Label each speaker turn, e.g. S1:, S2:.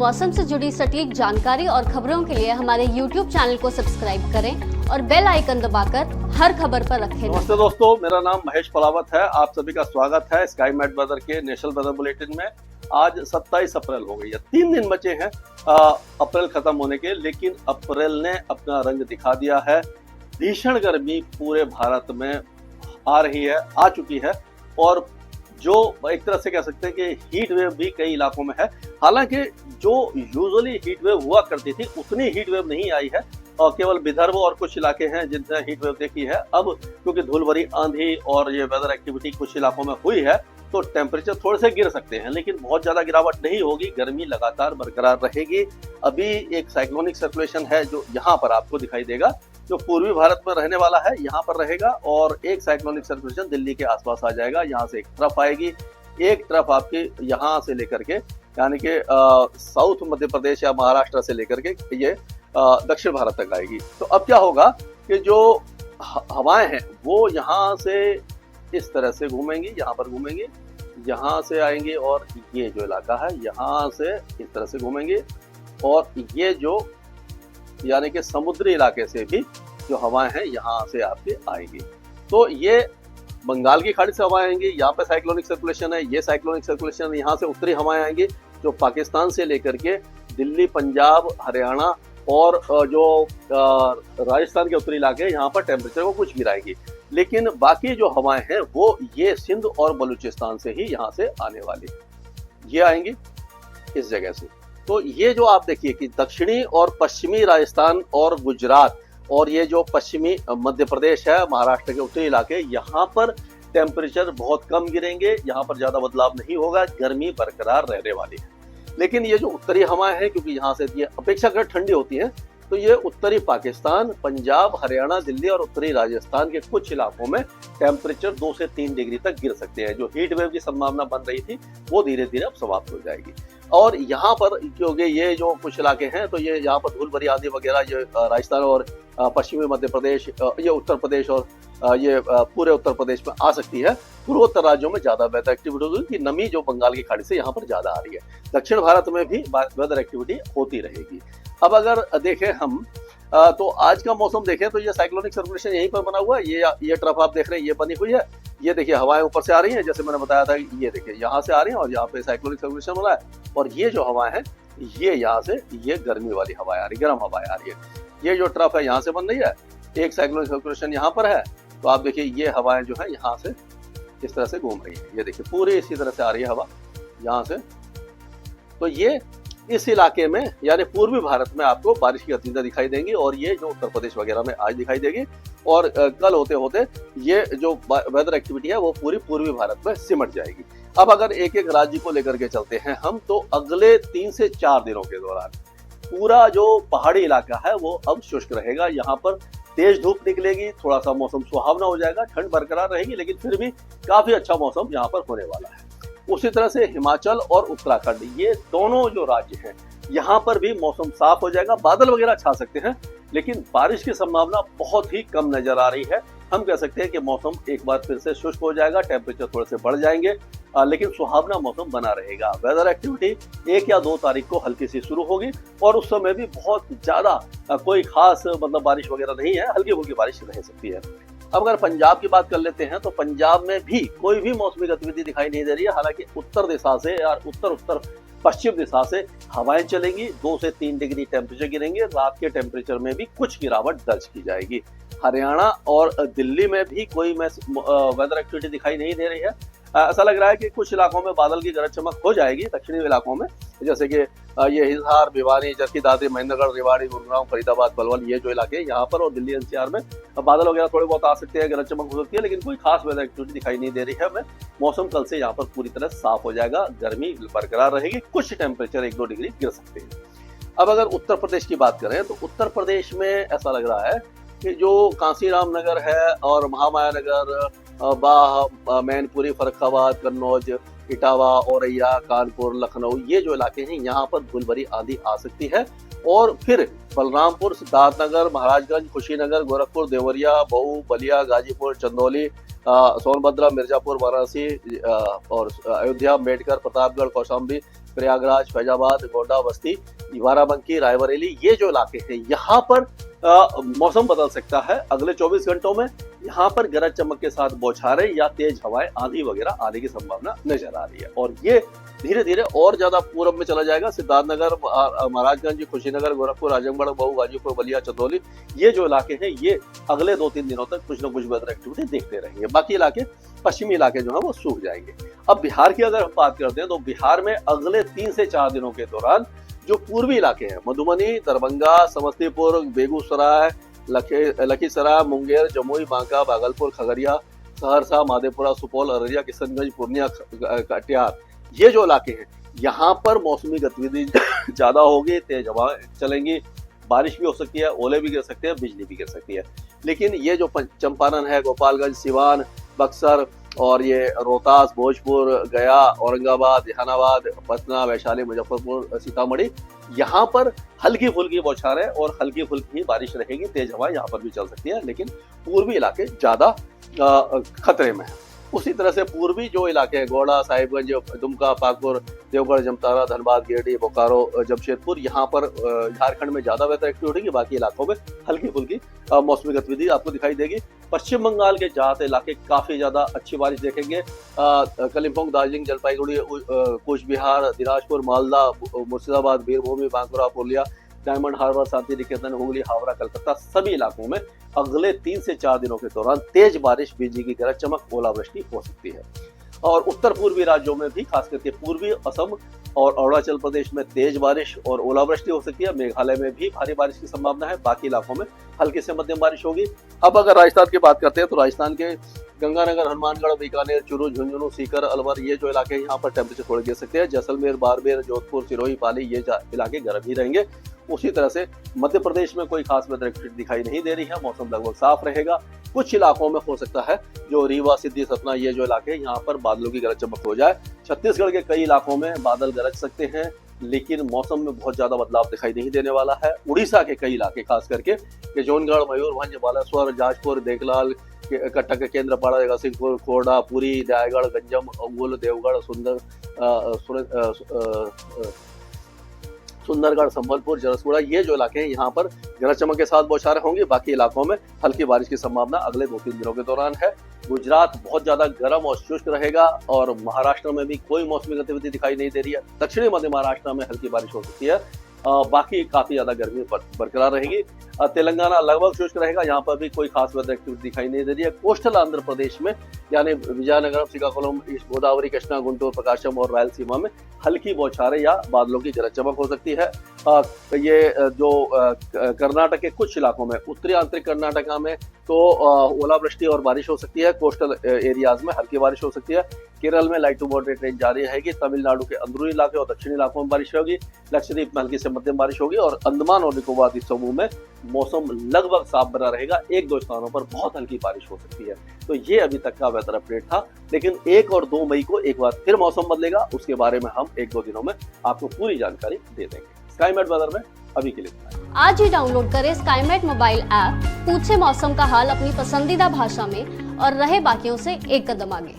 S1: मौसम से जुड़ी सटीक जानकारी और खबरों के लिए हमारे YouTube चैनल को सब्सक्राइब करें और बेल आइकन दबाकर हर खबर पर रखें।
S2: नमस्ते दोस्तों, मेरा नाम महेश पलावत है। आप सभी का स्वागत है स्काई मैट वेदर के नेशनल वेदर बुलेटिन में। आज 27 अप्रैल हो गई है, 3 दिन बचे हैं अप्रैल खत्म होने के, लेकिन अप्रैल ने अपना रंग दिखा दिया है। भीषण गर्मी पूरे भारत में आ रही है, आ चुकी है, और जो एक तरह से कह सकते हैं कि हीट वेव भी कई इलाकों में है। हालांकि जो यूजुअली हीट वेव हुआ करती थी उतनी हीट वेव नहीं आई है, और केवल विदर्भ और कुछ इलाके हैं जिनसे हीट वेव देखी है। अब क्योंकि धूल भरी आंधी और ये वेदर एक्टिविटी कुछ इलाकों में हुई है, तो टेम्परेचर थोड़े से गिर सकते हैं, लेकिन बहुत ज्यादा गिरावट नहीं होगी। गर्मी लगातार बरकरार रहेगी। अभी एक साइक्लोनिक सर्कुलेशन है जो यहाँ पर आपको दिखाई देगा, जो पूर्वी भारत में रहने वाला है, यहाँ पर रहेगा, और एक साइक्लोनिक सर्कुलेशन दिल्ली के आसपास आ जाएगा। यहाँ से एक तरफ आएगी, एक तरफ आपके यहाँ से लेकर के यानी कि साउथ मध्य प्रदेश या महाराष्ट्र से लेकर के ये दक्षिण भारत तक आएगी। तो अब क्या होगा कि जो हवाएं हैं वो यहाँ से इस तरह से घूमेंगी, यहाँ पर घूमेंगी, यहाँ से आएंगे, और ये जो इलाका है यहाँ से इस तरह से घूमेंगे, और ये जो यानी कि समुद्री इलाके से भी जो हवाएं हैं यहाँ से आपके आएंगी। तो ये बंगाल की खाड़ी से हवाएं आएंगी, यहाँ पे साइक्लोनिक सर्कुलेशन है, ये साइक्लोनिक सर्कुलेशन, यहाँ से उत्तरी हवाएं आएंगी जो पाकिस्तान से लेकर के दिल्ली, पंजाब, हरियाणा और जो राजस्थान के उत्तरी इलाके हैं, यहाँ पर टेम्परेचर को कुछ गिराएगी। लेकिन बाकी जो हवाएं हैं वो ये सिंध और बलूचिस्तान से ही यहाँ से आने वाली, ये आएंगी इस जगह से। तो ये जो आप देखिए कि दक्षिणी और पश्चिमी राजस्थान और गुजरात और ये जो पश्चिमी मध्य प्रदेश है, महाराष्ट्र के उत्तरी इलाके, यहाँ पर टेम्परेचर बहुत कम गिरेंगे, यहाँ पर ज्यादा बदलाव नहीं होगा, गर्मी बरकरार रहने वाली है। लेकिन ये जो उत्तरी हवाएं हैं, क्योंकि यहाँ से ये अपेक्षाकृत ठंडी होती हैं, तो ये उत्तरी पाकिस्तान, पंजाब, हरियाणा, दिल्ली और उत्तरी राजस्थान के कुछ इलाकों में टेम्परेचर 2 से 3 डिग्री तक गिर सकते हैं। जो हीट वेव की संभावना बन रही थी वो धीरे धीरे अब समाप्त हो जाएगी। और यहाँ पर क्योंकि ये जो कुछ इलाके हैं, तो ये यहाँ पर धूल भरी आंधी वगैरह ये राजस्थान और पश्चिमी मध्य प्रदेश, ये उत्तर प्रदेश और ये पूरे उत्तर प्रदेश में आ सकती है। पूर्वोत्तर राज्यों में ज्यादा वेदर एक्टिविटी होगी, कि नमी जो बंगाल की खाड़ी से यहाँ पर ज्यादा आ रही है। दक्षिण भारत में भी वेदर एक्टिविटी होती रहेगी। अब अगर देखें हम तो आज का मौसम देखें तो ये साइक्लोनिक सर्कुलेशन यहीं पर बना हुआ है। ये ट्रफ आप देख रहे हैं, ये बनी हुई है। ये देखिए हवाएं ऊपर से आ रही हैं, जैसे मैंने बताया था, ये देखिए यहाँ से आ रही हैं और यहाँ पे साइक्लोनिक सर्कुलेशन हो रहा है। और ये जो हवाएं हैं ये यहाँ से ये गर्मी वाली हवाएं आ रही, गर्म हवाएं आ रही है। ये जो ट्रफ है यहाँ से बन रही है, एक साइक्लोनिक सर्कुलेशन यहाँ पर है, तो आप देखिए ये हवाएं जो है यहाँ से इस तरह से घूम रही है। ये देखिए पूरी इसी तरह से आ रही है हवा यहाँ से। तो ये इस इलाके में यानी पूर्वी भारत में आपको बारिश की गतिविधियां दिखाई देंगी, और ये जो उत्तर प्रदेश वगैरह में आज दिखाई देगी, और कल होते होते ये जो वेदर एक्टिविटी है वो पूरी पूर्वी भारत में सिमट जाएगी। अब अगर एक एक राज्य को लेकर के चलते हैं हम, तो अगले 3 से 4 दिनों के दौरान पूरा जो पहाड़ी इलाका है वो अब शुष्क रहेगा। यहाँ पर तेज धूप निकलेगी, थोड़ा सा मौसम सुहावना हो जाएगा, ठंड बरकरार रहेगी, लेकिन फिर भी काफी अच्छा मौसम यहाँ पर होने वाला है। उसी तरह से हिमाचल और उत्तराखंड, ये दोनों जो राज्य हैं, यहाँ पर भी मौसम साफ हो जाएगा। बादल वगैरह छा सकते हैं, लेकिन बारिश की संभावना बहुत ही कम नजर आ रही है। हम कह सकते हैं कि मौसम एक बार फिर से शुष्क हो जाएगा, टेम्परेचर थोड़े से बढ़ जाएंगे, लेकिन सुहावना मौसम बना रहेगा। वेदर एक्टिविटी 1 या 2 तारीख को हल्की सी शुरू होगी, और उस समय भी बहुत ज्यादा कोई खास मतलब बारिश वगैरह नहीं है, हल्की फुल्की बारिश रह सकती है। अब अगर पंजाब की बात कर लेते हैं, तो पंजाब में भी कोई भी मौसमी गतिविधि दिखाई नहीं दे रही है। हालांकि उत्तर दिशा से या उत्तर पश्चिम दिशा से हवाएं चलेंगी, 2 से 3 डिग्री टेम्परेचर गिरेंगे, रात के टेम्परेचर में भी कुछ गिरावट दर्ज की जाएगी। हरियाणा और दिल्ली में भी कोई वेदर एक्टिविटी दिखाई नहीं दे रही है। ऐसा लग रहा है कि कुछ इलाकों में बादल की गरज चमक हो जाएगी, दक्षिणी इलाकों में, जैसे कि ये हिसार, भिवानी, चरखी दादरी, महेंद्रगढ़, रेवाड़ी, गुरुग्राम, फरीदाबाद, पलवल, ये जो इलाके यहाँ पर, और दिल्ली एनसीआर में बादल वगैरह थोड़े बहुत आ सकते हैं, गरज चमक हो सकती है, लेकिन कोई खास वेदर एक्टिविटी दिखाई नहीं दे रही है हमें। मौसम कल से यहाँ पर पूरी तरह साफ हो जाएगा, गर्मी बरकरार रहेगी, कुछ टेम्परेचर 1-2 डिग्री गिर सकते हैं। अब अगर उत्तर प्रदेश की बात करें, तो उत्तर प्रदेश में ऐसा लग रहा है कि जो कांसीराम नगर है और महामाया नगर, बाह, मैनपुरी, फर्रुखाबाद, कन्नौज, इटावा, औरैया, कानपुर, लखनऊ, ये जो इलाके हैं यहाँ पर धूल भरी आंधी आ सकती है। और फिर बलरामपुर, सिद्धार्थनगर, महाराजगंज, कुशीनगर, गोरखपुर, देवरिया, मऊ, बलिया, गाजीपुर, चंदौली, सोनभद्र, मिर्जापुर, वाराणसी और अयोध्या, मेडकर, प्रतापगढ़, कौशाम्बी, प्रयागराज, फैजाबाद, गोंडा, बस्ती, बाराबंकी, रायबरेली, ये जो इलाके हैं यहाँ पर मौसम बदल सकता है अगले 24 घंटों में। यहाँ पर गरज चमक के साथ बौछारें या तेज हवाएं, आंधी वगैरह आने की संभावना नजर आ रही है और ये धीरे धीरे और ज्यादा पूरब में चला जाएगा। सिद्धार्थनगर, महाराजगंज, कुशीनगर, गोरखपुर, आजमगढ़, मऊ, गाजीपुर, बलिया, चंदौली, ये जो इलाके हैं ये अगले 2-3 दिनों तक कुछ न कुछ वेदर एक्टिविटी देखते रहेंगे। बाकी इलाके, पश्चिमी इलाके जो है वो सूख जाएंगे। अब बिहार की अगर हम बात करते हैं तो बिहार में अगले 3 से 4 दिनों के दौरान जो पूर्वी इलाके हैं, मधुबनी, दरभंगा, समस्तीपुर, बेगूसराय, लखीसराय, मुंगेर, जमुई, बांका, भागलपुर, खगड़िया, सहरसा, माधेपुरा, सुपौल, अररिया, किशनगंज, पूर्णिया, कटिहार, ये जो इलाके हैं यहाँ पर मौसमी गतिविधि ज्यादा होगी, तेज हवाएं चलेंगी, बारिश भी हो सकती है, ओले भी गिर सकते हैं, बिजली भी गिर सकती है। लेकिन ये जो चंपारण है, गोपालगंज, सिवान, बक्सर और ये रोहतास, भोजपुर, गया, औरंगाबाद, जहानाबाद, पटना, वैशाली, मुजफ्फरपुर, सीतामढ़ी, यहाँ पर हल्की फुल्की बौछारें और हल्की फुल्की बारिश रहेगी, तेज हवाएं यहाँ पर भी चल सकती है, लेकिन पूर्वी इलाके ज्यादा खतरे में है। उसी तरह से पूर्वी जो इलाके हैं, गोड़ा, साहिबगंज, दुमका, पाकुर, देवगढ़, जमतारा, धनबाद, गिरिडीह, बोकारो, जमशेदपुर, यहाँ पर झारखंड में ज्यादा वेदर एक्टिविटी होगी, बाकी इलाकों में हल्की फुल्की मौसमी गतिविधि आपको दिखाई देगी। पश्चिम बंगाल के ज्यादा इलाके काफी ज्यादा अच्छी बारिश देखेंगे। कालिम्पोंग, दार्जिलिंग, जलपाईगुड़ी, कूच बिहार, दिनाजपुर, मालदा, मुर्शिदाबाद, बीरभूम, बांकुरा, पुरुलिया, डायमंड हार्बर, शांति निकेतन, हुगली, हावड़ा, कलकत्ता, सभी इलाकों में अगले 3 से 4 दिनों के दौरान तेज बारिश, बिजली की गरज चमक, ओलावृष्टि हो सकती है। और उत्तर पूर्वी राज्यों में भी, खास करके पूर्वी असम और अरुणाचल प्रदेश में तेज बारिश और ओलावृष्टि हो सकती है। मेघालय में भी भारी बारिश की संभावना है, बाकी इलाकों में हल्की से मध्यम बारिश होगी। अब अगर राजस्थान की बात करते हैं तो राजस्थान के गंगानगर, हनुमानगढ़, बीकानेर, चूरू, झुंझुनू, सीकर, अलवर, ये जो इलाके हैं यहाँ पर टेम्परेचर थोड़े गिर सकते हैं। जैसलमेर, बाड़मेर, जोधपुर, सिरोही, पाली, ये इलाके गर्म ही रहेंगे। उसी तरह से मध्य प्रदेश में कोई खास वेदर एक्टिविटी दिखाई नहीं दे रही है, मौसम लगभग साफ रहेगा। कुछ इलाकों में हो सकता है जो रीवा, सिद्धि, सतना, ये जो इलाके हैं यहाँ पर बादलों की गरज चमक हो जाए। छत्तीसगढ़ के कई इलाकों में बादल गरज सकते हैं, लेकिन मौसम में बहुत ज्यादा बदलाव दिखाई नहीं देने वाला है। उड़ीसा के कई इलाके, खास करके किशनगढ़, मयूरभंज, बालेश्वर, जाजपुर, देवलाल, कटक, केंद्रपाड़ा, जगतसिंहपुर, खोड़ा, पुरी, रायगढ़, गंजम, अंगुल, देवगढ़, सुंदरगढ़, संबलपुर, जरसगुड़ा, ये जो इलाके हैं यहाँ पर गरज चमक के साथ बौछारें होंगी। बाकी इलाकों में हल्की बारिश की संभावना अगले 2-3 दिनों के दौरान है। गुजरात बहुत ज्यादा गर्म और शुष्क रहेगा और महाराष्ट्र में भी कोई मौसमी गतिविधि दिखाई नहीं दे रही है। दक्षिणी मध्य महाराष्ट्र में हल्की बारिश हो सकती है, बाकी काफी ज्यादा गर्मी बरकरार रहेगी। तेलंगाना लगभग शुष्क रहेगा, यहाँ पर भी कोई खास वेदर एक्टिविटी दिखाई नहीं दे रही है। कोस्टल आंध्र प्रदेश में यानी विजयनगरम, श्रीकाकुलम, ईस्ट गोदावरी, कृष्णा, गुंटूर, प्रकाशम और रायलसीमा में हल्की बौछारें या बादलों की गरज चमक हो सकती है। ये जो कर्नाटक के कुछ इलाकों में, उत्तरी आंतरिक कर्नाटका में तो ओलावृष्टि और बारिश हो सकती है। कोस्टल एरियाज में हल्की बारिश हो सकती है। केरल में लाइट टू मॉडरेट रेंज जारी रहेगी। तमिलनाडु के अंदरूनी इलाके और दक्षिणी इलाकों में बारिश होगी। लक्षद्वीप में हल्की से मध्यम बारिश होगी और अंडमान और निकोबार द्वीप समूह में मौसम लगभग साफ बना रहेगा। 1-2 स्थानों पर बहुत हल्की बारिश हो सकती है। तो ये अभी तक का वेदर अपडेट था, लेकिन 1 और 2 मई को एक बार फिर मौसम बदलेगा, उसके बारे में हम 1-2 दिनों में आपको पूरी जानकारी दे देंगे। स्काईमेट वेदर में अभी के लिए
S1: आज ही डाउनलोड करें स्काईमेट मोबाइल ऐप, पूछे मौसम का हाल अपनी पसंदीदा भाषा में और रहे बाकियों से एक कदम आगे।